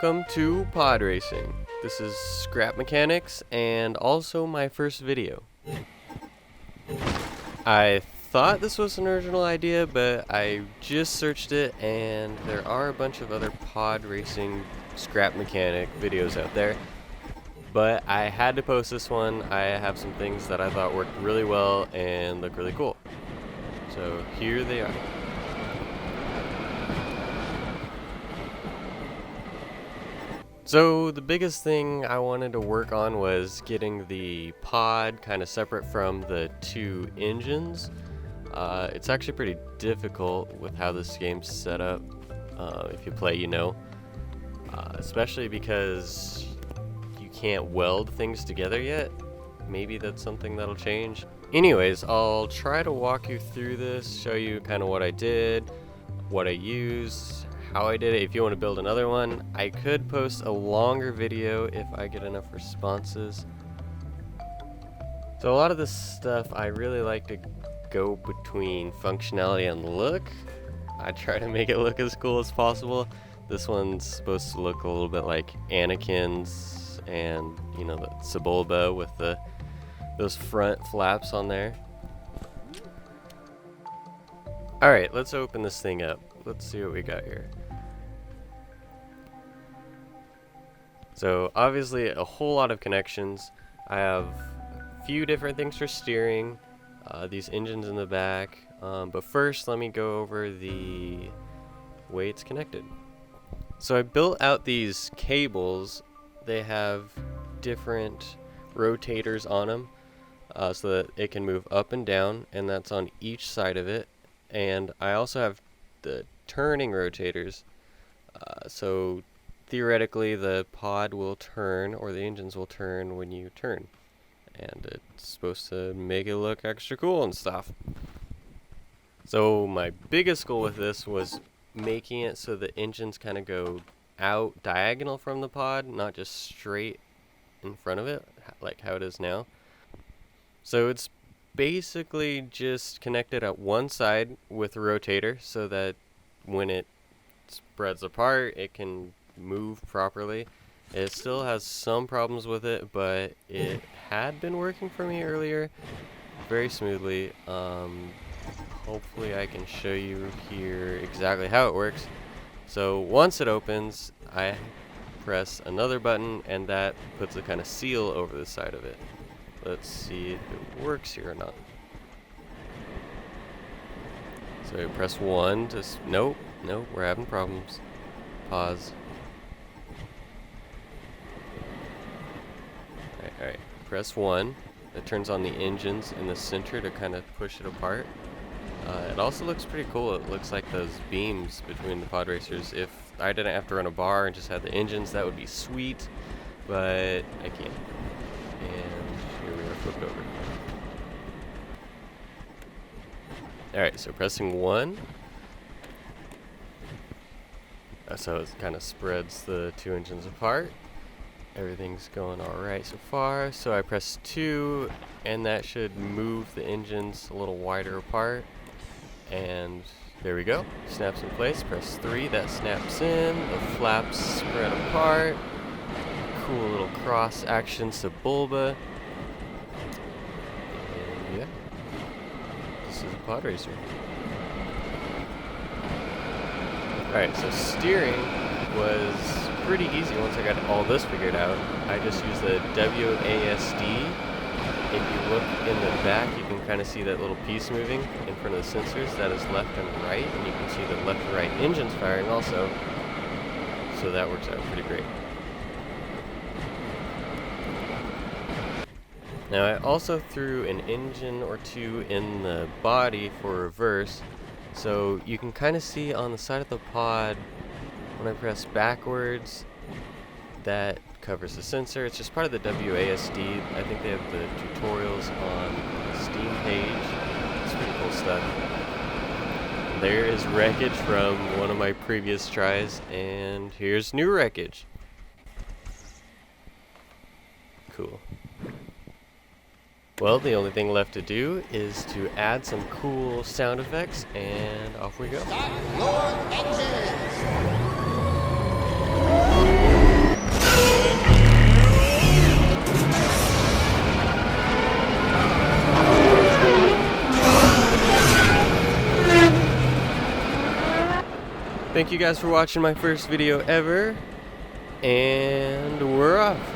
welcome to pod racing. This is scrap mechanics and also my first video. I thought this was an original idea, but I just searched it and there are a bunch of other pod racing scrap mechanic videos out there. But I had to post this one. I have some things that I thought worked really well and look really cool. So here they are. So the biggest thing I wanted to work on was getting the pod kind of separate from the two engines. It's actually pretty difficult with how this game's set up. If you play, you know. Especially because you can't weld things together yet. Maybe that's something that'll change. Anyways, I'll try to walk you through this, show you kind of what I did, what I used, how I did it. If you want to build another one, I could post a longer video if I get enough responses. So a lot of this stuff I really like to go between functionality and look. I try to make it look as cool as possible. This one's supposed to look a little bit like Anakin's and, you know, the Sebulba with those front flaps on there. Alright, let's open this thing up. Let's see what we got here. So obviously a whole lot of connections. I have a few different things for steering, these engines in the back, but first let me go over the way it's connected. So I built out these cables. They have different rotators on them so that it can move up and down, and that's on each side of it. And I also have the turning rotators, so theoretically the pod will turn, or the engines will turn when you turn, and it's supposed to make it look extra cool and stuff. So my biggest goal with this was making it so the engines kind of go out diagonal from the pod, not just straight in front of it like how it is now. So it's basically just connected at one side with a rotator so that when it spreads apart it can move properly. It still has some problems with it, but it had been working for me earlier very smoothly. Hopefully I can show you here exactly how it works. So once it opens, I press another button and that puts a kind of seal over the side of it. Let's see if it works here or not. So you press 1 to nope, we're having problems. Pause. Alright, press 1. It turns on the engines in the center to kind of push it apart. It also looks pretty cool. It looks like those beams between the pod racers. If I didn't have to run a bar and just had the engines, that would be sweet, but I can't. And here we are flipped over. Alright, so pressing 1. So it kind of spreads the two engines apart. Everything's going alright so far. So I press 2, and that should move the engines a little wider apart. And there we go. Snaps in place. Press 3, that snaps in. The flaps spread apart. Cool little cross action Sebulba. And yeah, this is a pod racer. Alright, so steering was pretty easy once I got all this figured out. I just used the WASD. If you look in the back, you can kind of see that little piece moving in front of the sensors. That is left and right, and you can see the left and right engines firing also. So that works out pretty great. Now I also threw an engine or two in the body for reverse. So you can kind of see on the side of the pod, when I press backwards, that covers the sensor. It's just part of the WASD. I think they have the tutorials on the Steam page. It's pretty cool stuff. There is wreckage from one of my previous tries, and here's new wreckage. Cool. Well, the only thing left to do is to add some cool sound effects, and off we go. Start your engines! Thank you guys for watching my first video ever, and we're off.